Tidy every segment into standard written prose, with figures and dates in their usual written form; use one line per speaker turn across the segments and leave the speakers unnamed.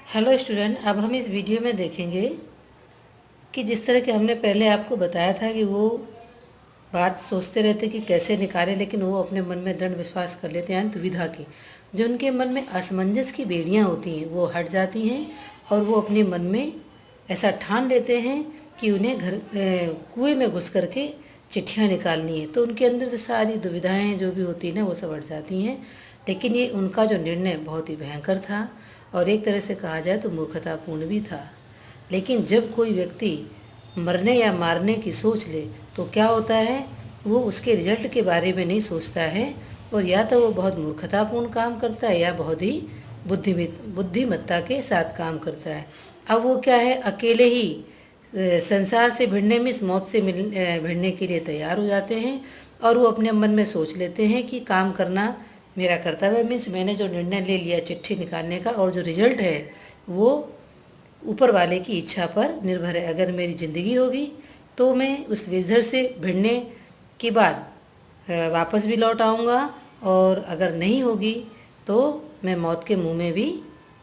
Hello student, अब हम इस वीडियो में देखेंगे कि जिस तरह के हमने पहले आपको बताया था कि वो बात सोचते रहते कि कैसे निकालें, लेकिन वो अपने मन में दृढ़ विश्वास कर लेते हैं दुविधा की। जो उनके मन में असमंजस की बेड़ियाँ होती हैं वो हट जाती हैं और वो अपने मन में ऐसा ठान लेते हैं कि उन्हें कुएं में घुस करके चिट्ठियाँ निकालनी है। तो उनके अंदर से सारी दुविधाएं जो भी होती हैं ना वो सब हट जाती हैं। लेकिन ये उनका जो निर्णय बहुत ही भयंकर था और एक तरह से कहा जाए तो मूर्खतापूर्ण भी था। लेकिन जब कोई व्यक्ति मरने या मारने की सोच ले तो क्या होता है, वो उसके रिजल्ट के बारे में नहीं सोचता है और या तो वो बहुत मूर्खतापूर्ण काम करता है या बहुत ही बुद्धिमत्ता के साथ काम करता है। अब वो क्या है, अकेले ही संसार से भिड़ने में, इस मौत से भिड़ने के लिए तैयार हो जाते हैं और वो अपने मन में सोच लेते हैं कि काम करना मेरा कर्तव्य, मीन्स मैंने जो निर्णय ले लिया चिट्ठी निकालने का और जो रिजल्ट है वो ऊपर वाले की इच्छा पर निर्भर है। अगर मेरी ज़िंदगी होगी तो मैं उस रिजल्ट से भिड़ने के बाद वापस भी लौट आऊँगा और अगर नहीं होगी तो मैं मौत के मुंह में भी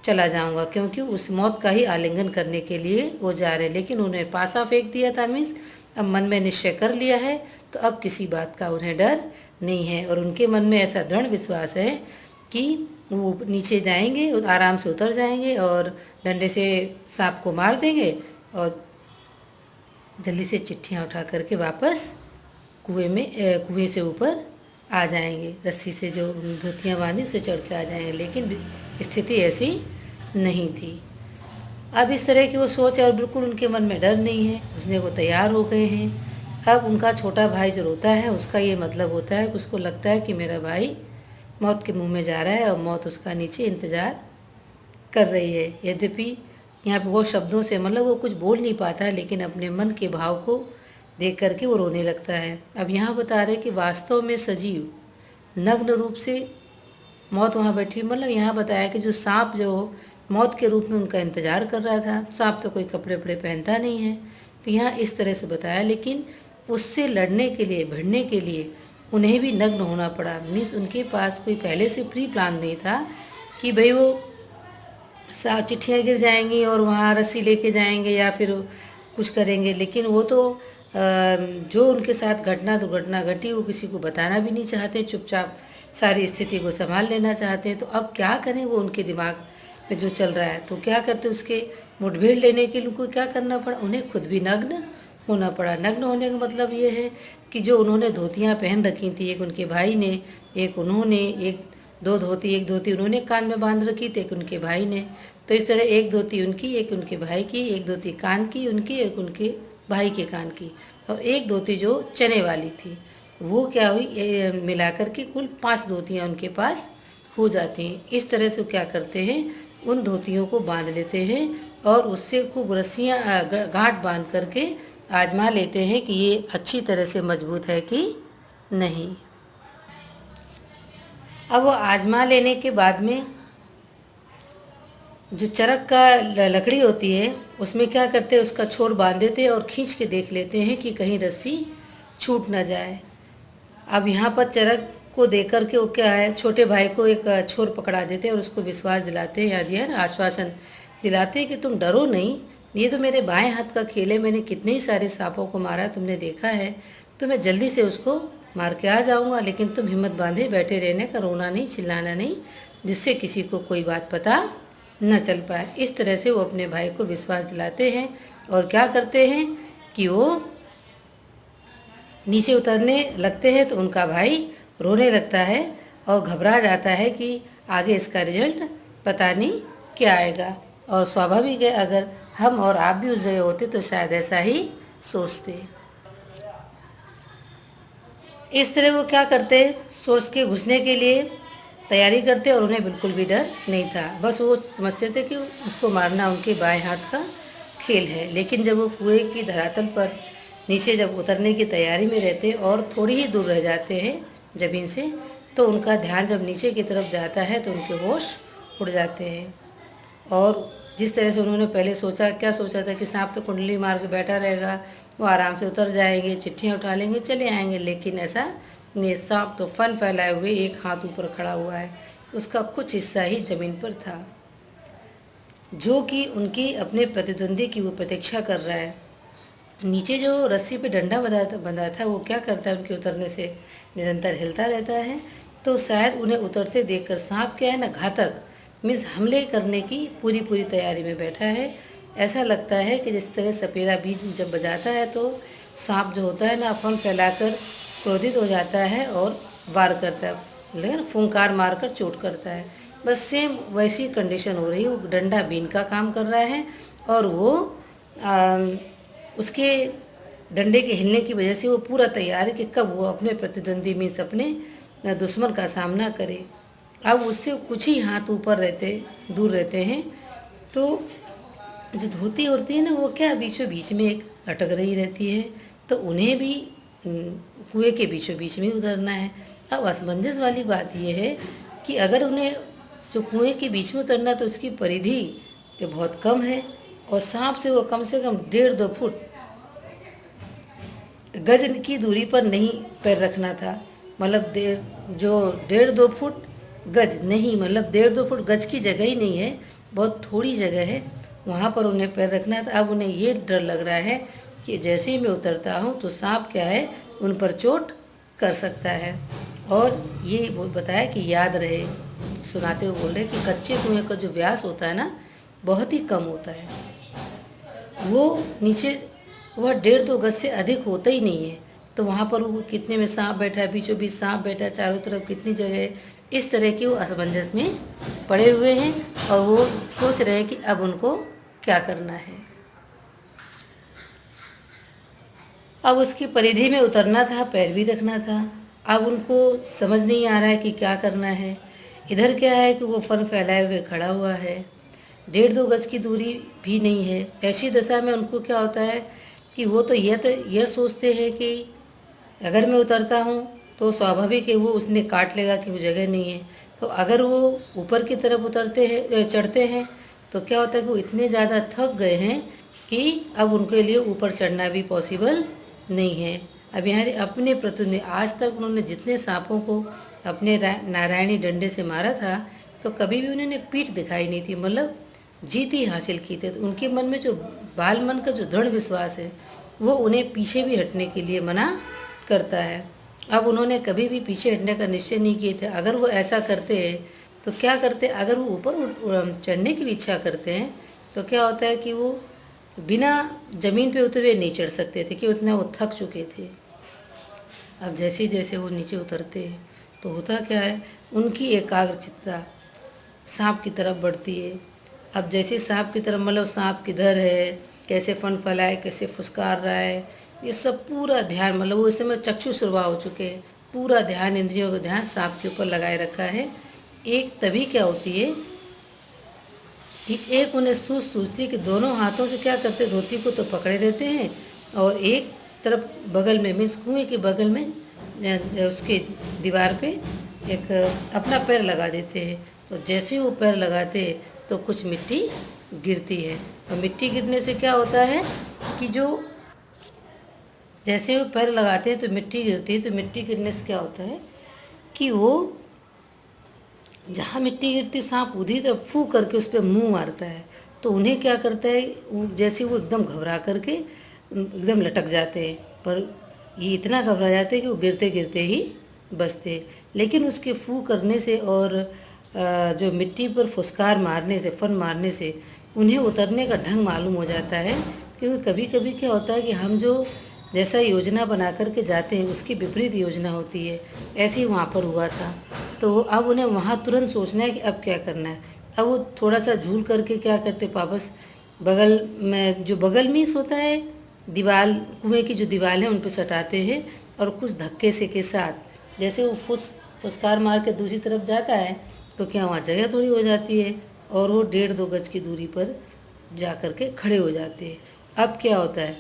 चला जाऊंगा, क्योंकि उस मौत का ही आलिंगन करने के लिए वो जा रहे हैं। लेकिन उन्हें पासा फेंक दिया था, मीन्स अब मन में निश्चय कर लिया है तो अब किसी बात का उन्हें डर नहीं है और उनके मन में ऐसा दृढ़ विश्वास है कि वो नीचे जाएंगे, आराम से उतर जाएंगे और डंडे से सांप को मार देंगे और जल्दी से चिट्ठियाँ उठा करके वापस कुएं से ऊपर आ जाएंगे। रस्सी से जो धोतियाँ बांधी उससे चढ़ के आ जाएंगे। लेकिन स्थिति ऐसी नहीं थी। अब इस तरह की वो सोच है और बिल्कुल उनके मन में डर नहीं है, उसने वो तैयार हो गए हैं। अब उनका छोटा भाई जो रोता है उसका ये मतलब होता है कि उसको लगता है कि मेरा भाई मौत के मुंह में जा रहा है और मौत उसका नीचे इंतज़ार कर रही है। यद्यपि यहाँ पे वो शब्दों से मतलब वो कुछ बोल नहीं पाता है, लेकिन अपने मन के भाव को देख करके वो रोने लगता है। अब यहाँ बता रहे कि वास्तव में सजीव नग्न रूप से मौत वहाँ बैठी, मतलब यहाँ बताया कि जो सांप जो मौत के रूप में उनका इंतजार कर रहा था, सांप तो कोई कपड़े वपड़े पहनता नहीं है, तो यहाँ इस तरह से बताया। लेकिन उससे लड़ने के लिए, भिड़ने के लिए उन्हें भी नग्न होना पड़ा। मीन्स उनके पास कोई पहले से प्री प्लान नहीं था कि भाई वो चिट्ठियाँ गिर जाएंगी और वहाँ रस्सी लेके जाएंगे या फिर कुछ करेंगे। लेकिन वो तो जो उनके साथ दुर्घटना घटी वो किसी को बताना भी नहीं चाहते, चुपचाप सारी स्थिति को संभाल लेना चाहते हैं। तो अब क्या करें, वो उनके दिमाग में जो चल रहा है, तो क्या करते उसके मुठभेड़ लेने के लिए उनको क्या करना पड़ा, उन्हें खुद भी नग्न होना पड़ा। नग्न होने का मतलब ये है कि जो उन्होंने धोतियाँ पहन रखी थी, एक उनके भाई ने, एक उन्होंने, एक एक धोती उन्होंने कान में बांध रखी थी, एक उनके भाई ने। तो इस तरह एक धोती उनकी, एक उनके भाई की, एक धोती कान की उनकी, एक उनके भाई के कान की, और एक धोती जो चने वाली थी वो क्या हुई, मिलाकर के कुल 5 धोतियाँ उनके पास हो जाती हैं। इस तरह से क्या करते हैं, उन धोतियों को बांध लेते हैं और उससे खूब रस्सियाँ गांठ बांध करके आजमा लेते हैं कि ये अच्छी तरह से मजबूत है कि नहीं। अब वो आजमा लेने के बाद में जो चरक का लकड़ी होती है उसमें क्या करते हैं, उसका छोर बांध देते हैं और खींच के देख लेते हैं कि कहीं रस्सी छूट ना जाए। अब यहाँ पर चरक को देख कर के वो क्या है, छोटे भाई को एक छोर पकड़ा देते हैं और उसको विश्वास दिलाते हैं, याद है आश्वासन दिलाते हैं कि तुम डरो नहीं, ये तो मेरे बाएं हाथ का खेल है, मैंने कितने ही सारे सांपों को मारा तुमने देखा है, तो मैं जल्दी से उसको मार के आ जाऊँगा। लेकिन तुम हिम्मत बांधे बैठे रहने का, रोना नहीं, चिल्लाना नहीं, जिससे किसी को कोई बात पता न चल पाए। इस तरह से वो अपने भाई को विश्वास दिलाते हैं और क्या करते हैं कि वो नीचे उतरने लगते हैं तो उनका भाई रोने लगता है और घबरा जाता है कि आगे इसका रिजल्ट पता नहीं क्या आएगा। और स्वाभाविक है, अगर हम और आप भी उस जगह होते तो शायद ऐसा ही सोचते। इस तरह वो क्या करते, सोच के घुसने के लिए तैयारी करते और उन्हें बिल्कुल भी डर नहीं था। बस वो समझते थे कि उसको मारना उनके बाएं हाथ का खेल है। लेकिन जब वो कुएं की धरातल पर नीचे जब उतरने की तैयारी में रहते और थोड़ी ही दूर रह जाते हैं ज़मीन से, तो उनका ध्यान जब नीचे की तरफ जाता है तो उनके होश उड़ जाते हैं। और जिस तरह से उन्होंने पहले सोचा, क्या सोचा था कि सांप तो कुंडली मार के बैठा रहेगा, वो आराम से उतर जाएंगे, चिट्ठियाँ उठा लेंगे, चले आएंगे। लेकिन ऐसा नहीं, सांप तो फन फैलाए हुए एक हाथ ऊपर खड़ा हुआ है, उसका कुछ हिस्सा ही जमीन पर था। जो कि उनकी अपने प्रतिद्वंदी की वो प्रतीक्षा कर रहा है। नीचे जो रस्सी पे डंडा बंधा था वो क्या करता है, उनके उतरने से निरंतर हिलता रहता है। तो शायद उन्हें उतरते देखकर सांप क्या है ना, घातक मीन्स हमले करने की पूरी पूरी तैयारी में बैठा है। ऐसा लगता है कि जिस तरह सपेरा बीज जब बजाता है तो सांप जो होता है ना, फन फैलाकर क्रोधित हो जाता है और वार करता है, लेकिन फुंकार मारकर चोट करता है। बस सेम वैसी कंडीशन हो रही है। वो डंडा बीन का काम कर रहा है और वो उसके डंडे के हिलने की वजह से वो पूरा तैयार है कि कब वो अपने प्रतिद्वंदी मीन्स अपने दुश्मन का सामना करे। अब उससे कुछ ही हाथ ऊपर दूर रहते हैं। तो जो धोती होती है ना, वो क्या बीचों बीच में एक लटक रही रहती है। तो उन्हें भी कुएं के बीचों बीच में उतरना है। अब असमंजस वाली बात यह है कि अगर उन्हें जो कुएं के बीच में उतरना तो उसकी परिधि जो बहुत कम है, और सांप से वो कम से कम 1.5-2 फुट गज की दूरी पर नहीं पैर रखना था। मतलब जो 1.5-2 फुट गज नहीं, मतलब 1.5-2 फुट गज की जगह ही नहीं है, बहुत थोड़ी जगह है, वहाँ पर उन्हें पैर रखना था। अब उन्हें ये डर लग रहा है कि जैसे ही मैं उतरता हूँ तो सांप क्या है, उन पर चोट कर सकता है। और ये वो बताया कि याद रहे, सुनाते हुए बोल रहे कि कच्चे कुएं का जो व्यास होता है ना, बहुत ही कम होता है। वो नीचे वह 1.5-2 गज से अधिक होता ही नहीं है। तो वहाँ पर वो कितने में सांप बैठा है, बीचों बीच सांप बैठा है, चारों तरफ कितनी जगह है, इस तरह के वो असमंजस में पड़े हुए हैं और वो सोच रहे हैं कि अब उनको क्या करना है। अब उसकी परिधि में उतरना था, पैर भी रखना था। अब उनको समझ नहीं आ रहा है कि क्या करना है। इधर क्या है कि वो फन फैलाए हुए खड़ा हुआ है, 1.5-2 गज की दूरी भी नहीं है। ऐसी दशा में उनको क्या होता है कि वो तो यह सोचते हैं कि अगर मैं उतरता हूँ तो स्वाभाविक है वो उसने काट लेगा कि वो जगह नहीं है। तो अगर वो ऊपर की तरफ चढ़ते हैं तो क्या होता है कि वो इतने ज़्यादा थक गए हैं कि अब उनके लिए ऊपर चढ़ना भी पॉसिबल नहीं है। अब यहाँ अपने प्रतिद्वंदी, आज तक उन्होंने जितने सांपों को अपने नारायणी डंडे से मारा था तो कभी भी उन्होंने पीठ दिखाई नहीं थी, मतलब जीत ही हासिल की थी। तो उनके मन में जो बाल मन का जो दृढ़ विश्वास है वो उन्हें पीछे भी हटने के लिए मना करता है। अब उन्होंने कभी भी पीछे हटने का निश्चय नहीं किए थे। अगर वो ऐसा करते हैं तो क्या करते, अगर वो ऊपर चढ़ने की भी इच्छा करते हैं तो क्या होता है कि वो बिना ज़मीन पे उतरे हुए नहीं चढ़ सकते थे कि उतना वो थक चुके थे। अब जैसे जैसे वो नीचे उतरते हैं तो होता क्या है, उनकी एकाग्रचित्ता सांप की तरफ बढ़ती है। अब जैसे सांप की तरफ, मतलब सांप किधर है, कैसे फन फैलाए, कैसे फुसकार रहा है, ये सब पूरा ध्यान, मतलब वो इस समय चक्षु सुरवा हो चुके हैं, पूरा ध्यान, इंद्रियों का ध्यान सांप के ऊपर लगाए रखा है। एक तभी क्या होती है कि एक उन्हें सूझती है कि दोनों हाथों से क्या करते, धोती को तो पकड़े रहते हैं और एक तरफ बगल में मीन्स कुएं के बगल में उसके दीवार पे एक अपना पैर लगा देते हैं। तो जैसे ही वो पैर लगाते हैं तो कुछ मिट्टी गिरती है, और मिट्टी गिरने से क्या होता है कि जो जैसे वो पैर लगाते हैं तो मिट्टी गिरती है। तो मिट्टी गिरने से क्या होता है कि वो जहाँ मिट्टी गिरती सांप उधर तरफ फू करके उस पर मुँह मारता है। तो उन्हें क्या करता है, जैसे वो एकदम घबरा करके एकदम लटक जाते हैं, पर ये इतना घबरा जाते हैं कि वो गिरते गिरते ही बचते हैं। लेकिन उसके फू करने से और जो मिट्टी पर फुसकार मारने से, फन मारने से उन्हें उतरने का ढंग मालूम हो जाता है। क्योंकि कभी कभी क्या होता है कि हम जो जैसा योजना बना करके जाते हैं उसकी विपरीत योजना होती है। ऐसे ही वहाँ पर हुआ था। तो अब उन्हें वहाँ तुरंत सोचना है कि अब क्या करना है। अब वो थोड़ा सा झूल करके क्या करते, वापस बगल में, जो बगल में होता है दीवार, कुएं की जो दीवार है उन पर सटाते हैं और कुछ धक्के से के साथ जैसे वो फुसकार मार के दूसरी तरफ जाता है तो क्या वहाँ जगह थोड़ी हो जाती है और वो 1.5-2 गज की दूरी पर जा कर के खड़े हो जाते हैं। अब क्या होता है,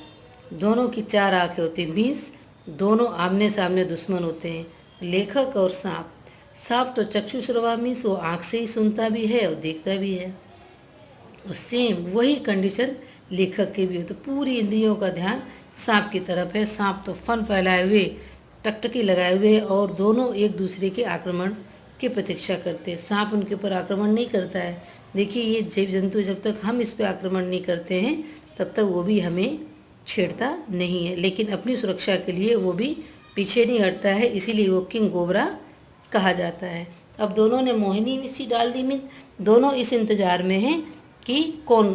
दोनों की 4 आंखें होती हैं, मीन्स दोनों आमने सामने दुश्मन होते हैं, लेखक और सांप। सांप तो चक्षुश्रवा मीन्स वो आँख से ही सुनता भी है और देखता भी है, और सेम वही कंडीशन लेखक के भी हो। तो पूरी इंद्रियों का ध्यान सांप की तरफ है। सांप तो फन फैलाए हुए, टकटकी लगाए हुए और दोनों एक दूसरे के आक्रमण की प्रतीक्षा करते हैं। सांप उनके ऊपर आक्रमण नहीं करता है। देखिए, ये जीव जंतु जब तक हम इस पर आक्रमण नहीं करते हैं तब तक वो भी हमें छेड़ता नहीं है, लेकिन अपनी सुरक्षा के लिए वो भी पीछे नहीं हटता है, इसीलिए वो किंग कोबरा कहा जाता है। अब दोनों ने मोहिनी सी डाल दी मिर्च। दोनों इस इंतजार में हैं कि कौन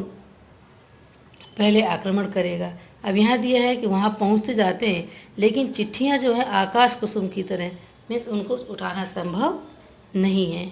पहले आक्रमण करेगा। अब यहाँ दिया है कि वहाँ पहुँचते जाते हैं, लेकिन चिट्ठियाँ जो हैं आकाश कुसुम की तरह, मीन्स उनको उठाना संभव नहीं है।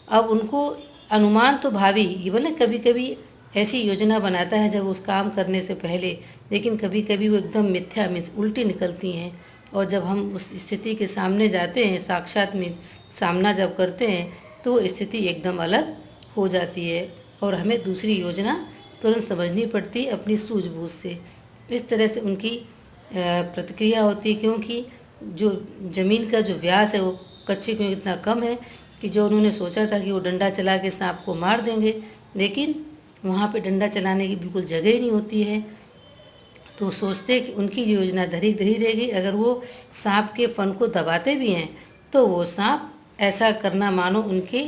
अब उनको अनुमान तो भावी, ये बोले कभी कभी ऐसी योजना बनाता है जब उस काम करने से पहले, लेकिन कभी कभी वो एकदम मिथ्या, मीन्स उल्टी निकलती हैं। और जब हम उस स्थिति के सामने जाते हैं, साक्षात में सामना जब करते हैं, तो वो स्थिति एकदम अलग हो जाती है और हमें दूसरी योजना तुरंत समझनी पड़ती है अपनी सूझबूझ से। इस तरह से उनकी प्रतिक्रिया होती है, क्योंकि जो ज़मीन का जो व्यास है वो कच्चे क्यों इतना कम है कि जो उन्होंने सोचा था कि वो डंडा चला के सांप को मार देंगे, लेकिन वहाँ पे डंडा चलाने की बिल्कुल जगह ही नहीं होती है। तो सोचते कि उनकी योजना धरी धरी रहेगी। अगर वो सांप के फन को दबाते भी हैं तो वो सांप ऐसा करना मानो उनके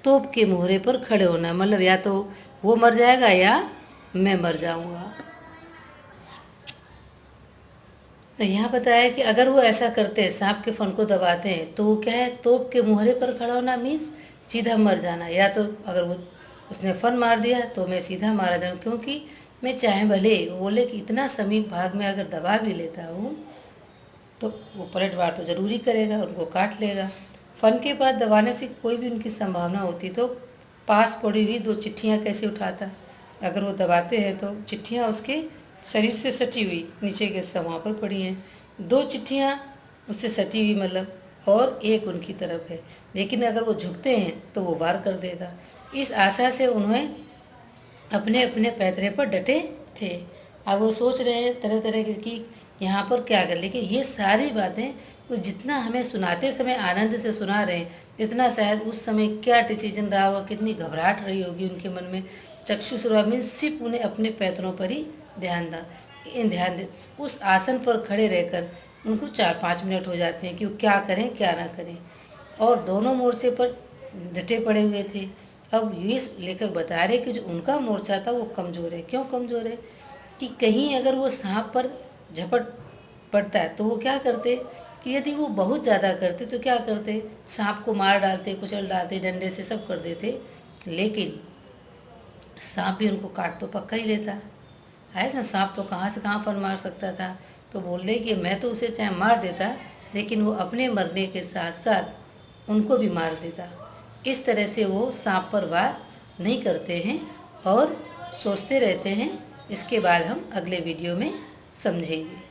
तोप के मोहरे पर खड़े होना, मतलब या तो वो मर जाएगा या मैं मर जाऊंगा। तो यहाँ बताया कि अगर वो ऐसा करते हैं, सांप के फन को दबाते हैं, तो वो क्या है, तोप के मुहरे पर खड़ा होना मीन्स सीधा मर जाना। या तो अगर वो उसने फन मार दिया तो मैं सीधा मारा जाऊँ, क्योंकि मैं चाहे भले वो बोले कि इतना समीप भाग में अगर दबा भी लेता हूँ तो वो पलटवार तो ज़रूरी करेगा, उनको काट लेगा। फन के बाद दबाने से कोई भी उनकी संभावना होती तो पास पड़ी हुई दो चिट्ठियाँ कैसे उठाता। अगर वो दबाते हैं तो चिट्ठियाँ उसके शरीर से सटी हुई नीचे के हिस्सा वहाँ पर पड़ी हैं, दो चिट्ठियाँ उससे सटी हुई मतलब, और एक उनकी तरफ है, लेकिन अगर वो झुकते हैं तो वो वार कर देगा। इस आशा से उन्हें अपने अपने पैतरे पर डटे थे। अब वो सोच रहे हैं तरह तरह की यहाँ पर क्या कर, लेकिन ये सारी बातें वो जितना हमें सुनाते समय आनंद से सुना रहे हैं, इतना शायद उस समय क्या डिसीजन रहा होगा, कितनी घबराहट रही होगी उनके मन में। चक्षुश्रवा में सिर्फ उन्हें अपने पैतरों पर ही ध्यान दे। उस आसन पर खड़े रहकर उनको 4-5 मिनट हो जाते हैं कि वो क्या करें क्या ना करें, और दोनों मोर्चे पर डटे पड़े हुए थे। अब ये लेखक बता रहे कि जो उनका मोर्चा था वो कमज़ोर है। क्यों कमज़ोर है कि कहीं अगर वो सांप पर झपट पड़ता है तो वो क्या करते कि यदि वो बहुत ज़्यादा करते तो क्या करते, सांप को मार डालते, कुचल डालते, डंडे से सब कर देते, लेकिन सांप भी उनको काट तो पक्का ही लेता है ना। सांप तो कहाँ से कहाँ पर मार सकता था। तो बोल रहे कि मैं तो उसे चाहे मार देता, लेकिन वो अपने मरने के साथ साथ उनको भी मार देता। इस तरह से वो सांप पर वार नहीं करते हैं और सोचते रहते हैं। इसके बाद हम अगले वीडियो में समझेंगे।